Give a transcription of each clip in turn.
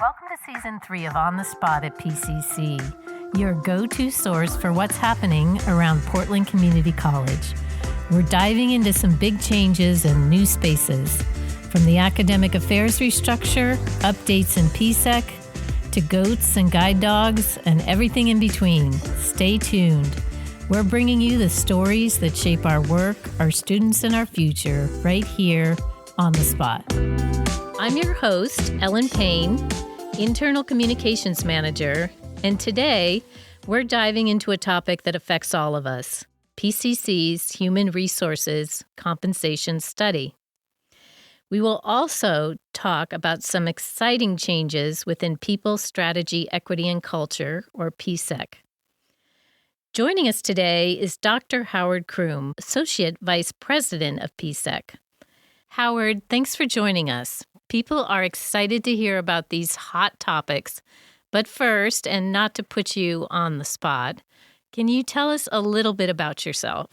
Welcome to Season 3 of On the Spot at PCC, your go-to source for what's happening around Portland Community College. We're diving into some big changes and new spaces, from the academic affairs restructure, updates in PSEC, to goats and guide dogs, and everything in between. Stay tuned. We're bringing you the stories that shape our work, our students, and our future right here on the Spot. I'm your host, Ellen Payne, Internal Communications Manager, and today we're diving into a topic that affects all of us, PCC's Human Resources Compensation Study. We will also talk about some exciting changes within People, Strategy, Equity, and Culture, or PSEC. Joining us today is Dr. Howard Croom, Associate Vice President of PSEC. Howard, thanks for joining us. People are excited to hear about these hot topics. But first, and not to put you on the spot, can you tell us a little bit about yourself?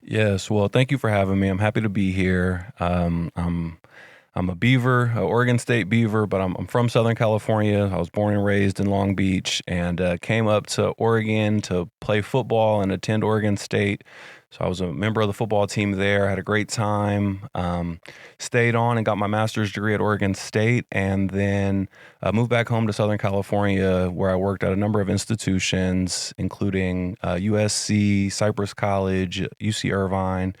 Yes, well, thank you for having me. I'm happy to be here. I'm a Beaver, Oregon State Beaver, but I'm from Southern California. I was born and raised in Long Beach and came up to Oregon to play football and attend Oregon State. So I was a member of the football team there, had a great time, stayed on and got my master's degree at Oregon State, and then moved back home to Southern California, where I worked at a number of institutions, including USC, Cypress College, UC Irvine.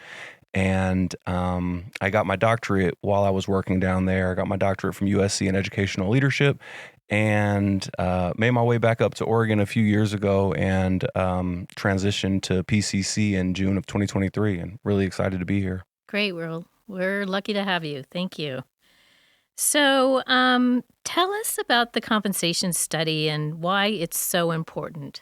And I got my doctorate while I was working down there. I got my doctorate from USC in educational leadership, and made my way back up to Oregon a few years ago and transitioned to PCC in June of 2023, and really excited to be here. Great. We're lucky to have you. Thank you. So tell us about the compensation study and why it's so important.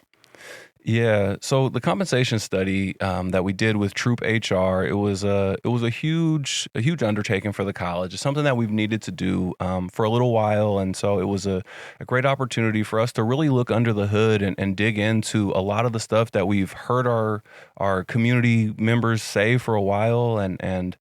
Yeah, so the compensation study that we did with Trupp HR, it was a huge undertaking for the college. It's something that we've needed to do for a little while, and so it was a great opportunity for us to really look under the hood and dig into a lot of the stuff that we've heard our community members say for a while, and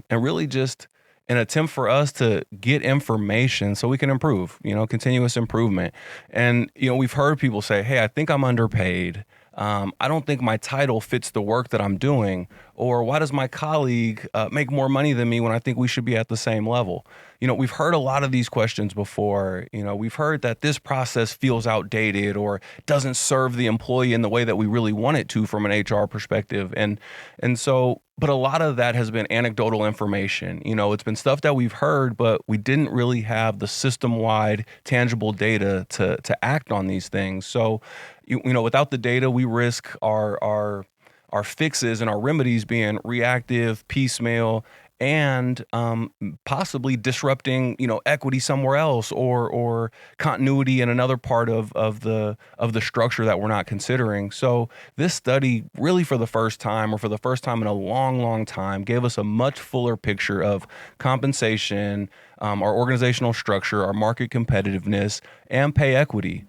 really just an attempt for us to get information so we can improve, continuous improvement. And, we've heard people say, hey, I think I'm underpaid. I don't think my title fits the work that I'm doing. Or why does my colleague make more money than me when I think we should be at the same level? We've heard a lot of these questions before. We've heard that this process feels outdated or doesn't serve the employee in the way that we really want it to from an HR perspective. And so, but a lot of that has been anecdotal information. It's been stuff that we've heard, but we didn't really have the system-wide tangible data to act on these things. So, without the data, we risk our fixes and our remedies being reactive, piecemeal, and possibly disrupting, equity somewhere else or continuity in another part of the structure that we're not considering. So this study really for the first time in a long, long time gave us a much fuller picture of compensation, our organizational structure, our market competitiveness, and pay equity.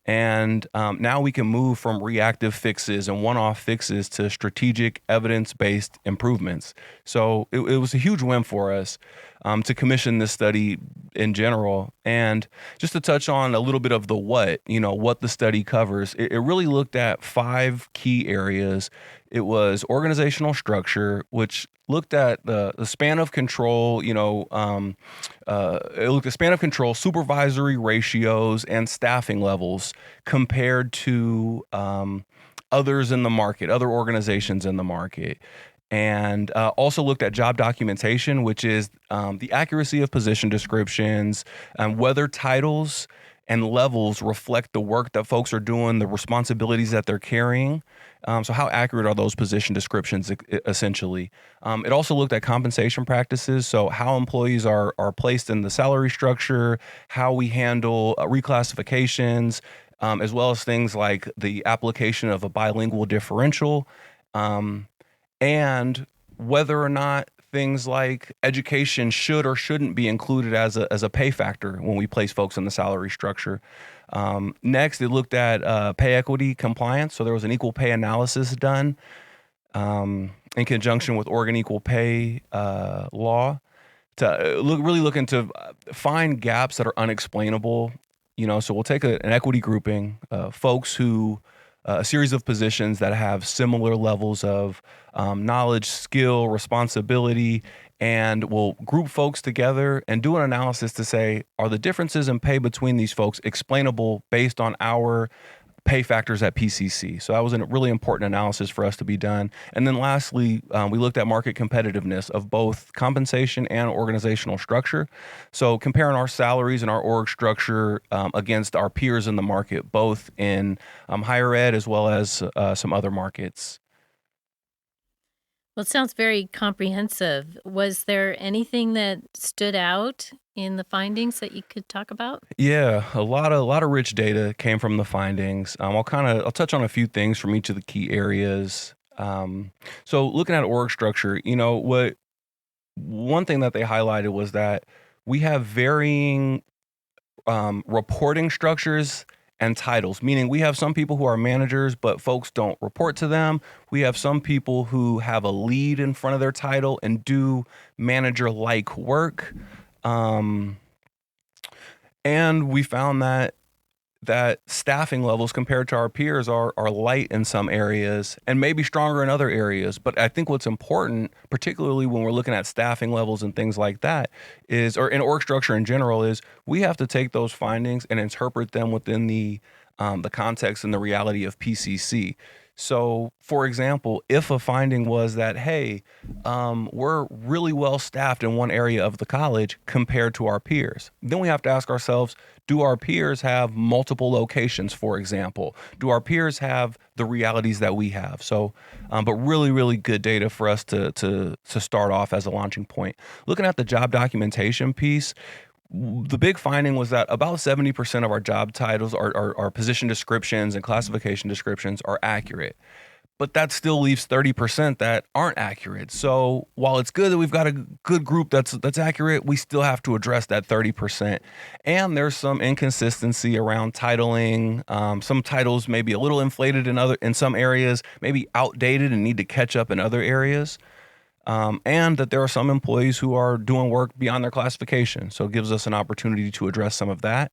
And now we can move from reactive fixes and one-off fixes to strategic, evidence-based improvements. So it was a huge win for us to commission this study in general. And just to touch on a little bit of the what the study covers, it really looked at 5 key areas. It was organizational structure, which looked at the span of control, it looked at span of control, supervisory ratios, and staffing levels compared to others in the market, other organizations in the market. And also looked at job documentation, which is the accuracy of position descriptions, whether titles and levels reflect the work that folks are doing, the responsibilities that they're carrying. So how accurate are those position descriptions, essentially? It also looked at compensation practices, so how employees are placed in the salary structure, how we handle reclassifications, as well as things like the application of a bilingual differential, and whether or not things like education should or shouldn't be included as a pay factor when we place folks in the salary structure. Next, it looked at pay equity compliance. So there was an equal pay analysis done in conjunction with Oregon Equal Pay law really looking to find gaps that are unexplainable. So we'll take an equity grouping, folks who a series of positions that have similar levels of knowledge, skill, responsibility, and we'll group folks together and do an analysis to say, are the differences in pay between these folks explainable based on our pay factors at PCC? So that was a really important analysis for us to be done. And then lastly, we looked at market competitiveness of both compensation and organizational structure. So comparing our salaries and our org structure against our peers in the market, both in higher ed as well as some other markets. Well, it sounds very comprehensive. Was there anything that stood out in the findings that you could talk about? Yeah, a lot of rich data came from the findings. I'll touch on a few things from each of the key areas. So looking at org structure, one thing that they highlighted was that we have varying reporting structures and titles, meaning we have some people who are managers, but folks don't report to them. We have some people who have a lead in front of their title and do manager-like work. And we found that staffing levels compared to our peers are light in some areas and maybe stronger in other areas. But I think what's important, particularly when we're looking at staffing levels and things like that, or in org structure in general, is we have to take those findings and interpret them within the context and the reality of PCC. So, for example, if a finding was that, hey, we're really well staffed in one area of the college compared to our peers, then we have to ask ourselves, do our peers have multiple locations, for example? Do our peers have the realities that we have? So, but really, really good data for us to start off as a launching point. Looking at the job documentation piece, the big finding was that about 70% of our job titles, our position descriptions and classification descriptions are accurate. But that still leaves 30% that aren't accurate. So while it's good that we've got a good group that's accurate, we still have to address that 30%. And there's some inconsistency around titling. Some titles may be a little inflated in some areas, maybe outdated and need to catch up in other areas. And that there are some employees who are doing work beyond their classification. So it gives us an opportunity to address some of that.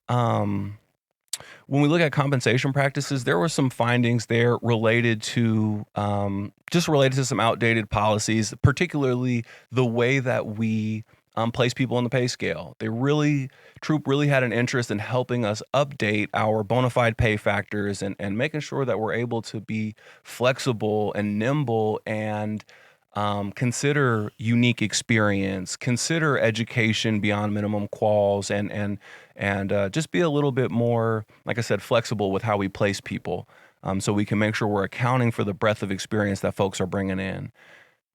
When we look at compensation practices, there were some findings there related to some outdated policies, particularly the way that we place people on the pay scale. Trupp really had an interest in helping us update our bona fide pay factors and making sure that we're able to be flexible and nimble and consider unique experience, consider education beyond minimum quals, and just be a little bit more, like I said, flexible with how we place people, so we can make sure we're accounting for the breadth of experience that folks are bringing in.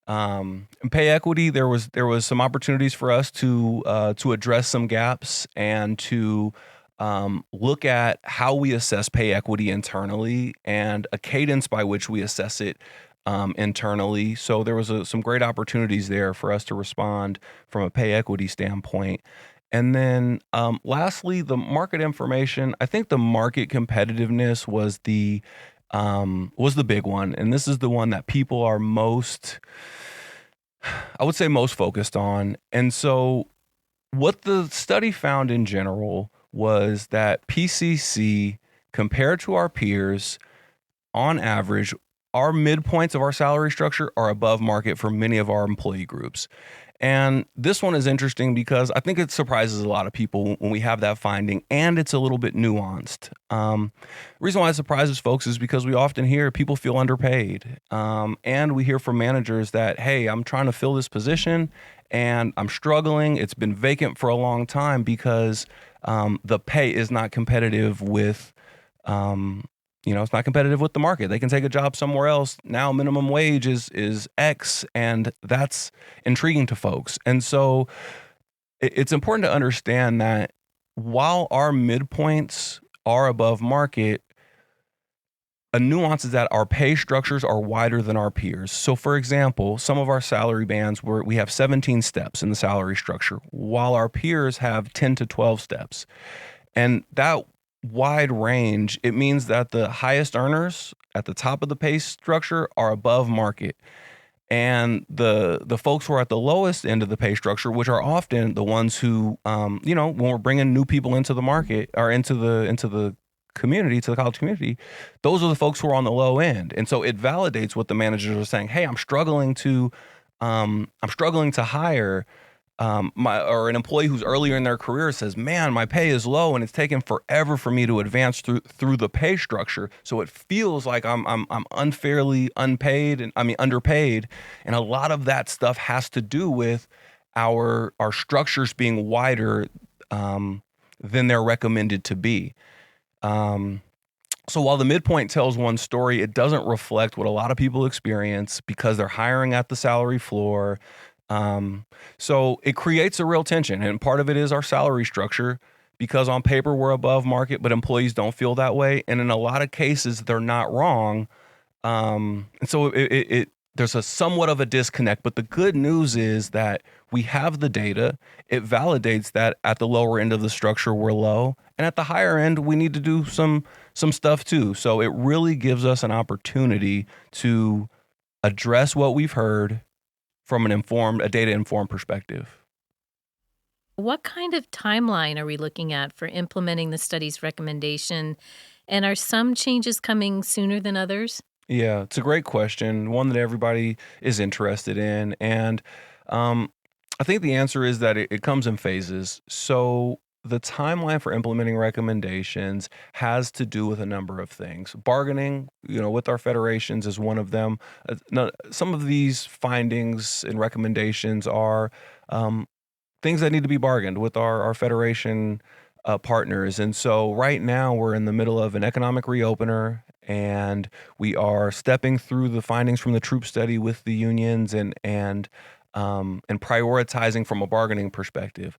In pay equity, there was some opportunities for us to address some gaps and to look at how we assess pay equity internally and a cadence by which we assess it internally. So there was some great opportunities there for us to respond from a pay equity standpoint. And then lastly, the market information. I think the market competitiveness was the big one. And this is the one that people are most focused on. And so what the study found in general was that PCC, compared to our peers, on average, our midpoints of our salary structure are above market for many of our employee groups. And this one is interesting because I think it surprises a lot of people when we have that finding, and it's a little bit nuanced. The reason why it surprises folks is because we often hear people feel underpaid. And we hear from managers that, hey, I'm trying to fill this position and I'm struggling. It's been vacant for a long time because the pay is not competitive with it's not competitive with the market. They can take a job somewhere else. Now minimum wage is X, and that's intriguing to folks. And so it's important to understand that while our midpoints are above market, a nuance is that our pay structures are wider than our peers. So for example, some of our salary bands we have 17 steps in the salary structure, while our peers have 10 to 12 steps. And that wide range, it means that the highest earners at the top of the pay structure are above market. And the folks who are at the lowest end of the pay structure, which are often the ones who, when we're bringing new people into the market or into the community, to the college community, those are the folks who are on the low end. And so it validates what the managers are saying. Hey, I'm struggling to hire an employee who's earlier in their career says, man, my pay is low and it's taken forever for me to advance through the pay structure. So it feels like I'm unfairly underpaid. And a lot of that stuff has to do with our structures being wider than they're recommended to be. So while the midpoint tells one story, it doesn't reflect what a lot of people experience because they're hiring at the salary floor. So it creates a real tension, and part of it is our salary structure, because on paper we're above market, but employees don't feel that way. And in a lot of cases, they're not wrong. And so there's a somewhat of a disconnect, but the good news is that we have the data. It validates that at the lower end of the structure, we're low, and at the higher end, we need to do some stuff too. So it really gives us an opportunity to address what we've heard from a data-informed perspective. What kind of timeline are we looking at for implementing the study's recommendation? And are some changes coming sooner than others? Yeah, it's a great question, one that everybody is interested in. And I think the answer is that it comes in phases. So the timeline for implementing recommendations has to do with a number of things. Bargaining, with our federations is one of them. Some of these findings and recommendations are things that need to be bargained with our federation partners. And so right now we're in the middle of an economic reopener, and we are stepping through the findings from the Trupp study with the unions and prioritizing from a bargaining perspective.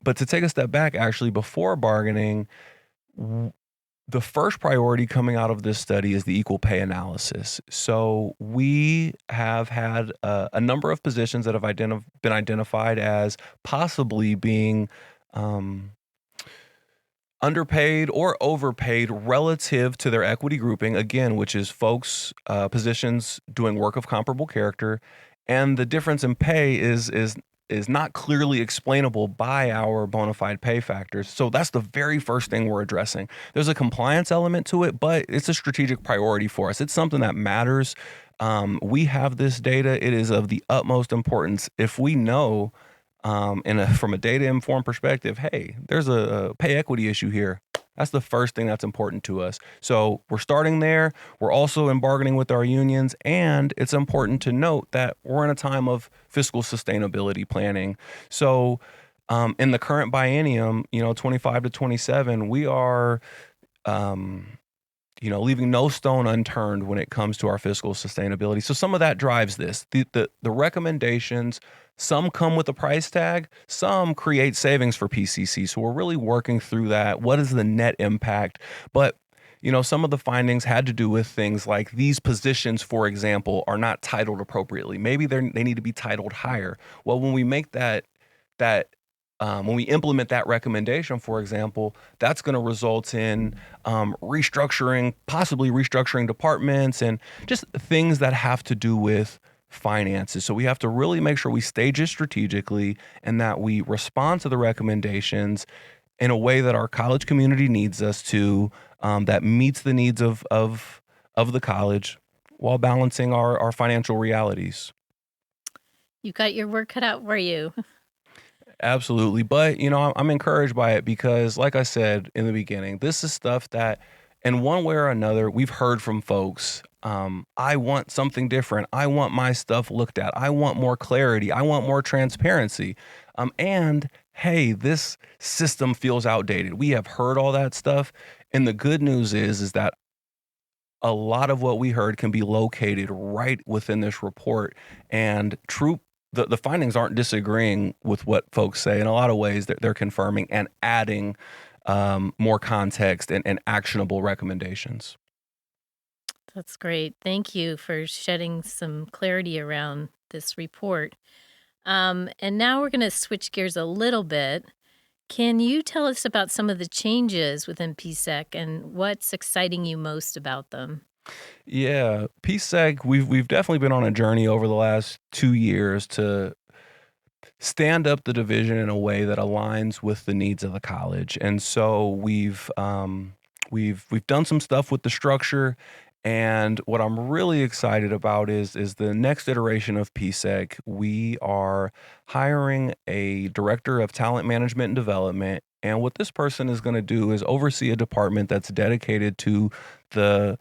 But to take a step back, actually, before bargaining, the first priority coming out of this study is the equal pay analysis. So we have had a number of positions that have been identified as possibly being underpaid or overpaid relative to their equity grouping, again, which is positions doing work of comparable character. And the difference in pay is not clearly explainable by our bona fide pay factors. So that's the very first thing we're addressing. There's a compliance element to it, but it's a strategic priority for us. It's something that matters. We have this data. It is of the utmost importance. If we know from a data-informed perspective, hey, there's a pay equity issue here, that's the first thing that's important to us. So we're starting there. We're also in bargaining with our unions, and it's important to note that we're in a time of fiscal sustainability planning. So in the current biennium, 25 to 27, we are leaving no stone unturned when it comes to our fiscal sustainability. So some of that drives this. The recommendations, some come with a price tag, some create savings for PCC. So we're really working through that. What is the net impact? But some of the findings had to do with things like these positions, for example, are not titled appropriately. Maybe they need to be titled higher. Well, when we make when we implement that recommendation, for example, that's going to result in possibly restructuring departments and just things that have to do with finances. So we have to really make sure we stage it strategically and that we respond to the recommendations in a way that our college community needs us to, that meets the needs of the college while balancing our financial realities. You got your work cut out for you. Absolutely. But, I'm encouraged by it because, like I said in the beginning, this is stuff that in one way or another, we've heard from folks. I want something different. I want my stuff looked at. I want more clarity. I want more transparency. And hey, this system feels outdated. We have heard all that stuff. And the good news is that a lot of what we heard can be located right within this report. And the findings aren't disagreeing with what folks say. In a lot of ways, they're confirming and adding more context and actionable recommendations. That's great. Thank you for shedding some clarity around this report. And now we're going to switch gears a little bit. Can you tell us about some of the changes within PSEC and what's exciting you most about them? Yeah, PSEC, we've definitely been on a journey over the last 2 years to stand up the division in a way that aligns with the needs of the college. And so we've done some stuff with the structure. And what I'm really excited about is the next iteration of PSEC. We are hiring a director of talent management and development. And what this person is going to do is oversee a department that's dedicated to the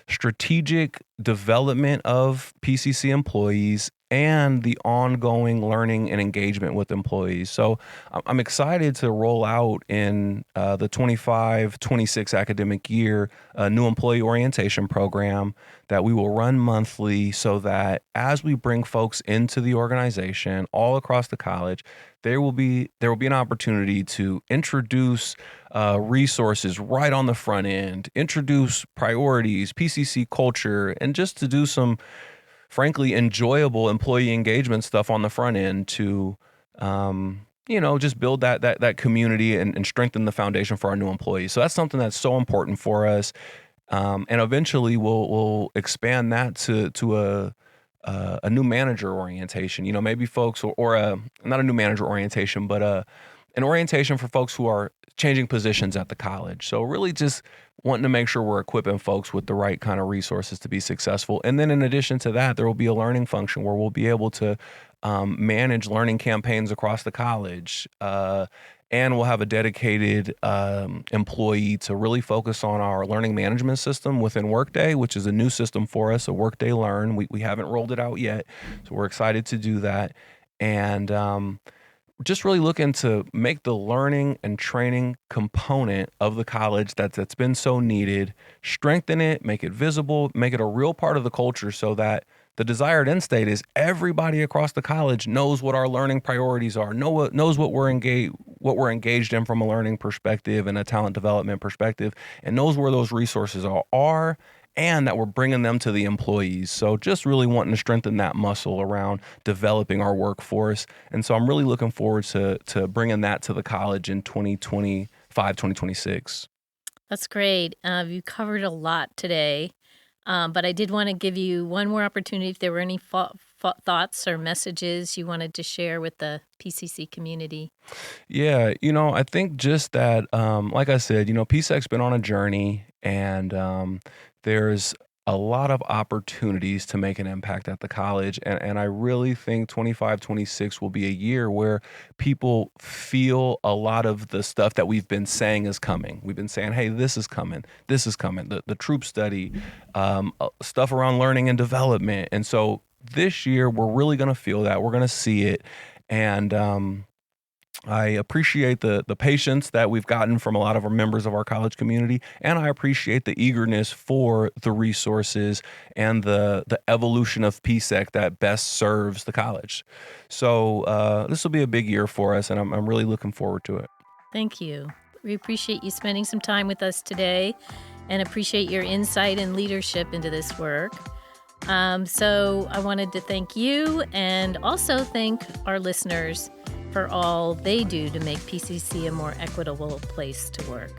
strategic development of PCC employees and the ongoing learning and engagement with employees. So I'm excited to roll out in the 25-26 academic year a new employee orientation program that we will run monthly so that as we bring folks into the organization all across the college, there will be an opportunity to introduce resources right on the front end, introduce priorities, PCC culture, and just to do some, frankly, enjoyable employee engagement stuff on the front end to, just build that community and strengthen the foundation for our new employees. So that's something that's so important for us, and eventually we'll expand that to a new manager orientation. Maybe folks or not a new manager orientation, but an orientation for folks who are changing positions at the college. So really just wanting to make sure we're equipping folks with the right kind of resources to be successful. And then in addition to that, there will be a learning function where we'll be able to manage learning campaigns across the college. And we'll have a dedicated employee to really focus on our learning management system within Workday, which is a new system for us, a Workday Learn. We haven't rolled it out yet, so we're excited to do that. And just really looking to make the learning and training component of the college that's been so needed, strengthen it, make it visible, make it a real part of the culture so that the desired end state is everybody across the college knows what our learning priorities are, knows what we're engaged in from a learning perspective and a talent development perspective, and knows where those resources are and that we're bringing them to the employees. So just really wanting to strengthen that muscle around developing our workforce. And so I'm really looking forward to bringing that to the college in 2025, 2026. That's great. You covered a lot today, but I did want to give you one more opportunity if there were any thoughts or messages you wanted to share with the PCC community. Yeah, I think just that, like I said, PSEC's been on a journey, and there's a lot of opportunities to make an impact at the college. And I really think 25, 26 will be a year where people feel a lot of the stuff that we've been saying is coming. We've been saying, hey, this is coming. This is coming. The Trupp study, stuff around learning and development. And so this year, we're really going to feel that. We're going to see it. And I appreciate the patience that we've gotten from a lot of our members of our college community, and I appreciate the eagerness for the resources and the evolution of PSEC that best serves the college. So this will be a big year for us, and I'm really looking forward to it. Thank you. We appreciate you spending some time with us today and appreciate your insight and leadership into this work. So I wanted to thank you and also thank our listeners for all they do to make PCC a more equitable place to work.